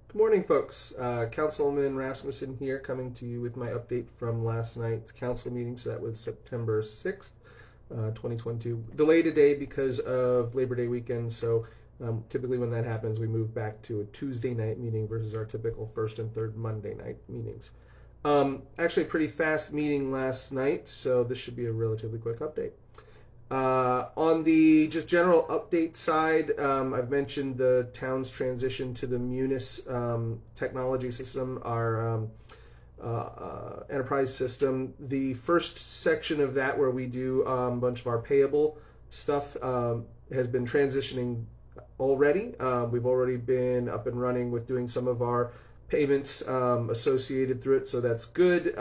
Good morning, folks. Councilman Rasmussen here, coming to you with my update from last night's council meeting. So that was September 6th, 2022. Delayed a day because of Labor Day weekend. So typically when that happens, we move back to a Tuesday night meeting versus our typical first and third Monday night meetings. Actually, a pretty fast meeting last night, so this should be a relatively quick update. On the just general update side, I've mentioned the town's transition to the Munis technology system, our enterprise system. The first section of that, where we do a bunch of our payable stuff, has been transitioning already. We've already been up and running with doing some of our payments associated through it, so that's good.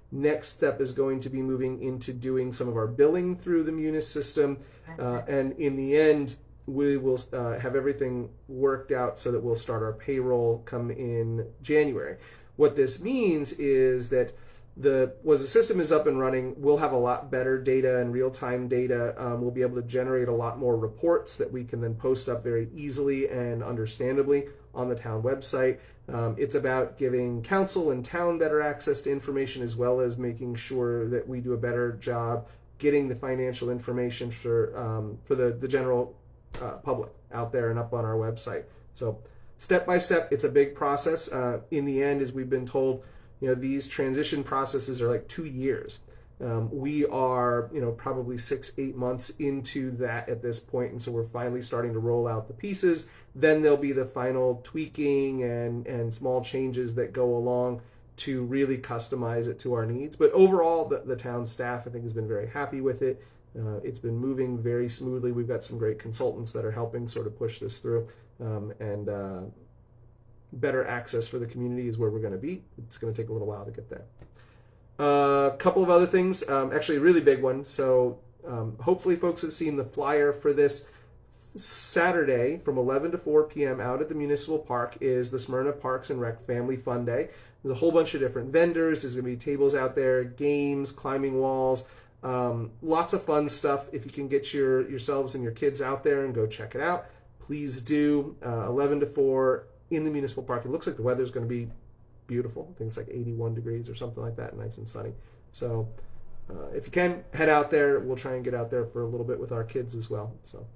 Next step is going to be moving into doing some of our billing through the Munis system. And in the end, we will have everything worked out so that we'll start our payroll come in January. What this means is that once the system is up and running, we'll have a lot better data and real-time data. We'll be able to generate a lot more reports that we can then post up very easily and understandably on the town website. It's about giving council and town better access to information, as well as making sure that we do a better job getting the financial information for the general public out there and up on our website. So step by step, it's a big process. In the end, as we've been told, these transition processes are like 2 years. We are, probably 6-8 months into that at this point, and so we're finally starting to roll out the pieces. Then there'll be the final tweaking and small changes that go along to really customize it to our needs. But overall, the town staff, I think, has been very happy with it. It's been moving very smoothly. We've got some great consultants that are helping sort of push this through, and better access for the community is where we're going to be. It's going to take a little while to get there. A couple of other things, actually a really big one. So hopefully folks have seen the flyer for this. Saturday from 11 to 4 p.m. out at the Municipal Park is the Smyrna Parks and Rec Family Fun Day. There's a whole bunch of different vendors. There's going to be tables out there, games, climbing walls, lots of fun stuff. If you can get yourselves and your kids out there and go check it out, please do. 11 to 4 in the Municipal Park. It looks like the weather's going to be beautiful. I think it's like 81 degrees or something like that, nice and sunny. So if you can, head out there. We'll try and get out there for a little bit with our kids as well. So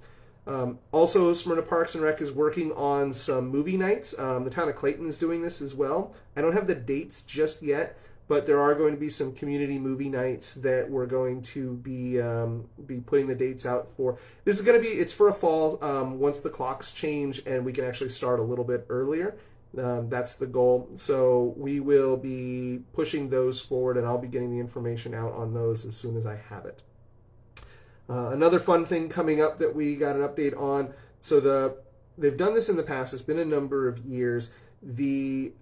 also, Smyrna Parks and Rec is working on some movie nights. The town of Clayton is doing this as well. I don't have the dates just yet, but there are going to be some community movie nights that we're going to be putting the dates out for. This is going to be, it's for a fall, once the clocks change and we can actually start a little bit earlier. That's the goal. So we will be pushing those forward, and I'll be getting the information out on those as soon as I have it. Another fun thing coming up that we got an update on. So they've done this in the past. It's been a number of years. The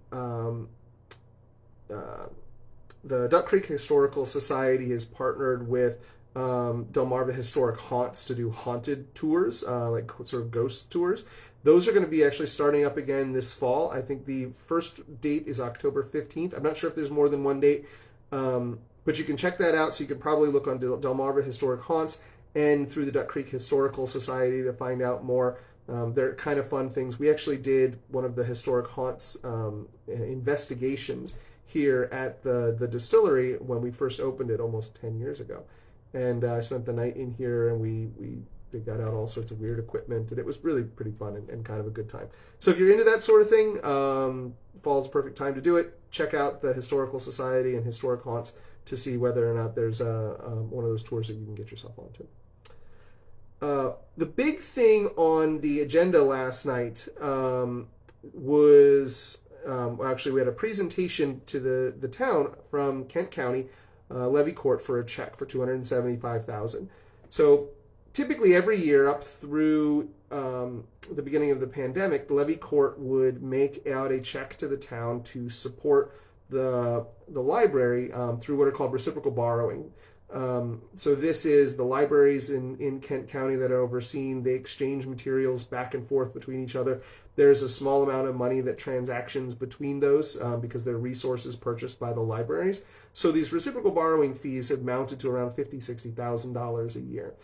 Duck Creek Historical Society has partnered with Delmarva Historic Haunts to do haunted tours, like sort of ghost tours. Those are going to be actually starting up again this fall. I think the first date is October 15th. I'm not sure if there's more than one date, but you can check that out. So you can probably look on Delmarva Historic Haunts and through the Duck Creek Historical Society to find out more. They're kind of fun things. We actually did one of the Historic Haunts investigations here at the distillery when we first opened it almost 10 years ago. And I spent the night in here, and they got out all sorts of weird equipment, and it was really pretty fun and kind of a good time. So if you're into that sort of thing, fall's a perfect time to do it. Check out the Historical Society and Historic Haunts to see whether or not there's one of those tours that you can get yourself onto. The big thing on the agenda last night was, actually we had a presentation to the town from Kent County Levy Court for a check for $275,000. So typically every year up through the beginning of the pandemic, the Levy Court would make out a check to the town to support the library through what are called reciprocal borrowing. So this is the libraries in Kent County that are overseen. They exchange materials back and forth between each other. There's a small amount of money that transactions between those because they're resources purchased by the libraries. So these reciprocal borrowing fees have mounted to around $50,000, $60,000 a year.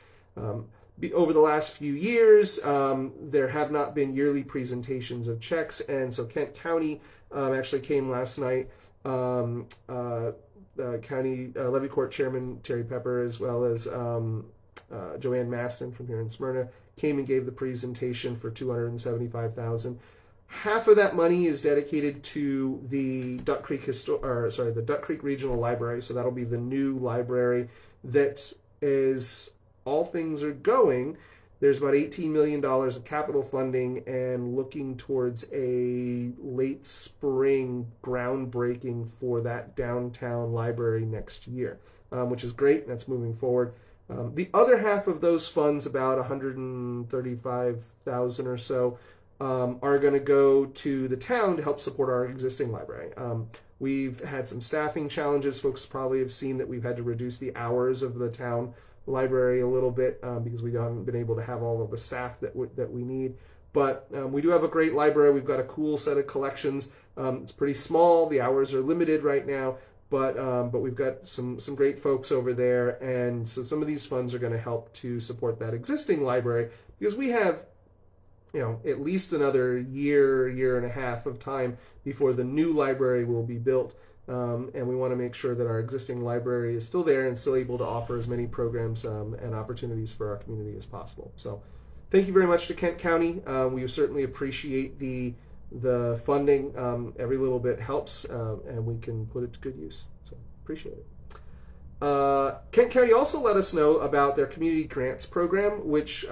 over the last few years, there have not been yearly presentations of checks, and so Kent County actually came last night. County Levy Court Chairman Terry Pepper, as well as Joanne Maston from here in Smyrna, came and gave the presentation for $275,000. Half of that money is dedicated to the Duck Creek the Duck Creek Regional Library. So that'll be the new library that, as all things are going, there's about $18 million of capital funding and looking towards a late spring groundbreaking for that downtown library next year, which is great. That's moving forward. The other half of those funds, about $135,000 or so, are going to go to the town to help support our existing library. We've had some staffing challenges. Folks probably have seen that we've had to reduce the hours of the town library a little bit because we haven't been able to have all of the staff that we need. But we do have a great library. We've got a cool set of collections. It's pretty small. The hours are limited right now, but we've got some great folks over there, and so some of these funds are going to help to support that existing library, because we have, at least another year and a half of time before the new library will be built. And we want to make sure that our existing library is still there and still able to offer as many programs and opportunities for our community as possible. So thank you very much to Kent County. We certainly appreciate the funding. Every little bit helps, and we can put it to good use. So appreciate it. Kent County also let us know about their community grants program, which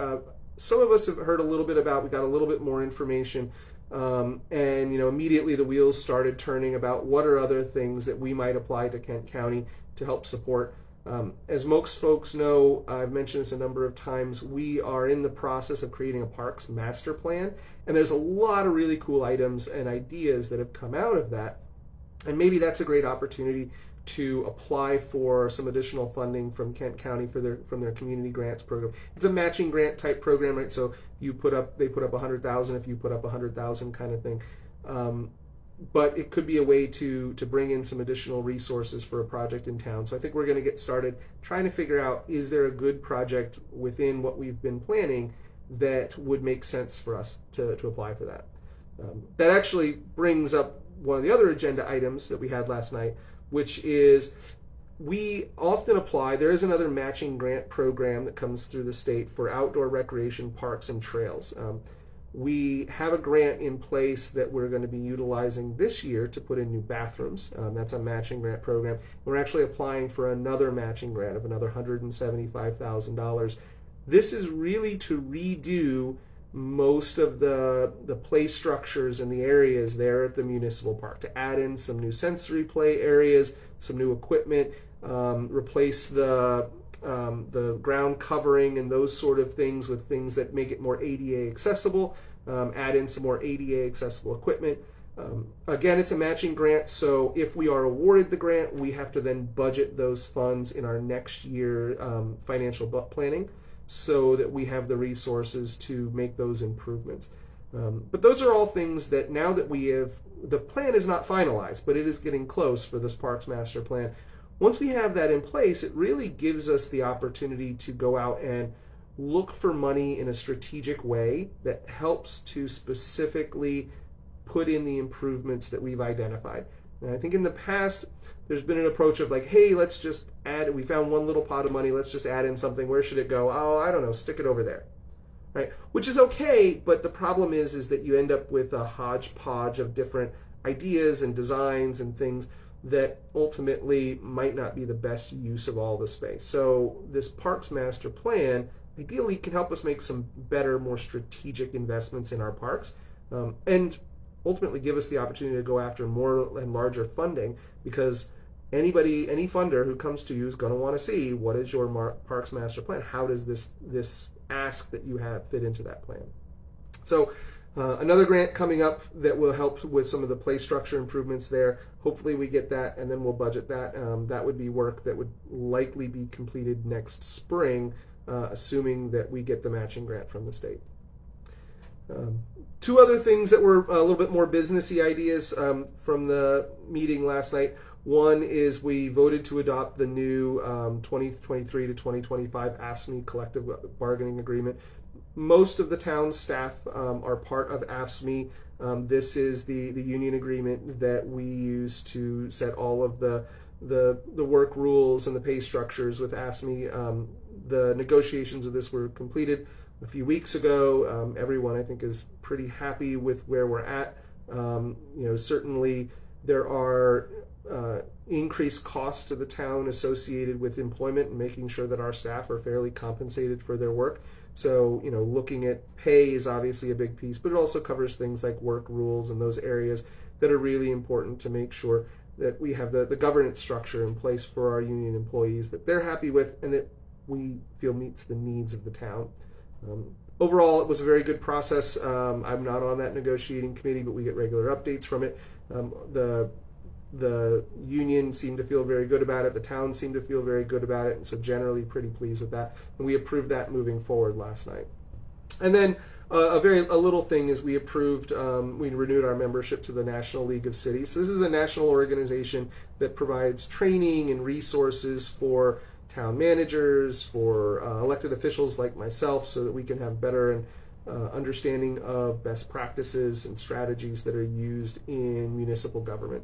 some of us have heard a little bit about. We got a little bit more information. And immediately the wheels started turning about what are other things that we might apply to Kent County to help support. As most folks know, I've mentioned this a number of times, we are in the process of creating a parks master plan, and there's a lot of really cool items and ideas that have come out of that, and maybe that's a great opportunity to apply for some additional funding from Kent County from their community grants program. It's a matching grant type program, right? So they put up $100,000 if you put up $100,000 kind of thing. But it could be a way to bring in some additional resources for a project in town. So I think we're going to get started trying to figure out, is there a good project within what we've been planning that would make sense for us to apply for that. That actually brings up one of the other agenda items that we had last night, which is we often apply. There is another matching grant program that comes through the state for outdoor recreation parks and trails. We have a grant in place that we're going to be utilizing this year to put in new bathrooms. That's a matching grant program. We're actually applying for another matching grant of another $175,000. This is really to redo most of the play structures in the areas there at the municipal park, to add in some new sensory play areas, some new equipment, replace the ground covering and those sort of things with things that make it more ADA accessible, add in some more ADA accessible equipment. Again, it's a matching grant, so if we are awarded the grant, we have to then budget those funds in our next year financial planning, so that we have the resources to make those improvements. But those are all things that, now that we have, the plan is not finalized, but it is getting close for this Parks Master Plan. Once we have that in place, it really gives us the opportunity to go out and look for money in a strategic way that helps to specifically put in the improvements that we've identified. And I think in the past, there's been an approach of like, hey, let's just add, we found one little pot of money, let's just add in something. Where should it go? Oh, I don't know, stick it over there. Right? Which is okay, but the problem is that you end up with a hodgepodge of different ideas and designs and things that ultimately might not be the best use of all the space. So this Parks Master Plan ideally can help us make some better, more strategic investments in our parks, and ultimately give us the opportunity to go after more and larger funding, because any funder who comes to you is going to want to see, what is your Parks Master Plan? How does this ask that you have fit into that plan? So another grant coming up that will help with some of the play structure improvements there. Hopefully we get that, and then we'll budget that. That would be work that would likely be completed next spring, assuming that we get the matching grant from the state. Two other things that were a little bit more businessy ideas from the meeting last night. One is we voted to adopt the new 2023 to 2025 AFSCME collective bargaining agreement. Most of the town's staff are part of AFSCME. This is the union agreement that we use to set all of the work rules and the pay structures with AFSCME. The negotiations of this were completed a few weeks ago. Everyone, I think, is pretty happy with where we're at. Certainly there are increased costs to the town associated with employment and making sure that our staff are fairly compensated for their work. So, looking at pay is obviously a big piece, but it also covers things like work rules and those areas that are really important to make sure that we have the governance structure in place for our union employees that they're happy with and that we feel meets the needs of the town. Overall, it was a very good process. I'm not on that negotiating committee, but we get regular updates from it. The union seemed to feel very good about it. The town seemed to feel very good about it, and so generally pretty pleased with that. And we approved that moving forward last night. And then a little thing is we approved, we renewed our membership to the National League of Cities. So this is a national organization that provides training and resources for town managers, for elected officials like myself, so that we can have better understanding of best practices and strategies that are used in municipal government.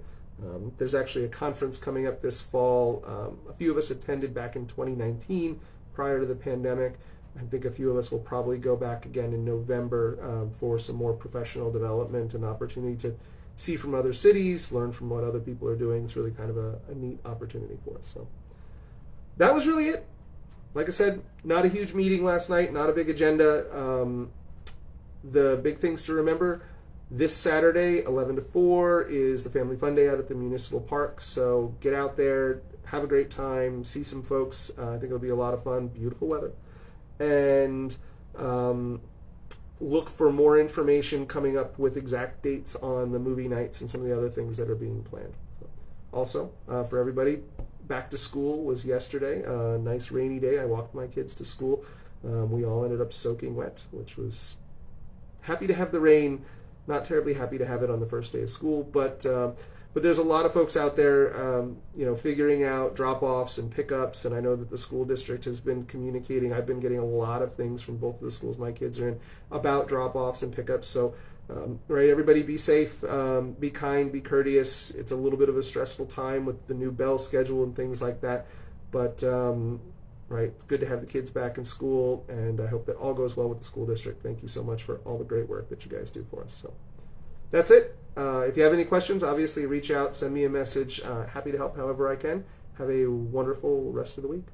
There's actually a conference coming up this fall. A few of us attended back in 2019 prior to the pandemic. I think a few of us will probably go back again in November for some more professional development and opportunity to see from other cities, learn from what other people are doing. It's really kind of a neat opportunity for us. So that was really it. Like I said, not a huge meeting last night, not a big agenda. The big things to remember: this Saturday, 11 to 4, is the Family Fun Day out at the Municipal Park. So get out there, have a great time, see some folks. I think it'll be a lot of fun, beautiful weather. And look for more information coming up with exact dates on the movie nights and some of the other things that are being planned. So, also, for everybody, back to school was yesterday. A nice rainy day. I walked my kids to school. We all ended up soaking wet, which was happy to have the rain. Not terribly happy to have it on the first day of school, but there's a lot of folks out there, figuring out drop-offs and pickups, and I know that the school district has been communicating. I've been getting a lot of things from both of the schools my kids are in about drop-offs and pickups. So, everybody be safe, be kind, be courteous. It's a little bit of a stressful time with the new bell schedule and things like that, but it's good to have the kids back in school, and I hope that all goes well with the school district. Thank you so much for all the great work that you guys do for us. So that's it. If you have any questions, obviously reach out, send me a message. Happy to help however I can. Have a wonderful rest of the week.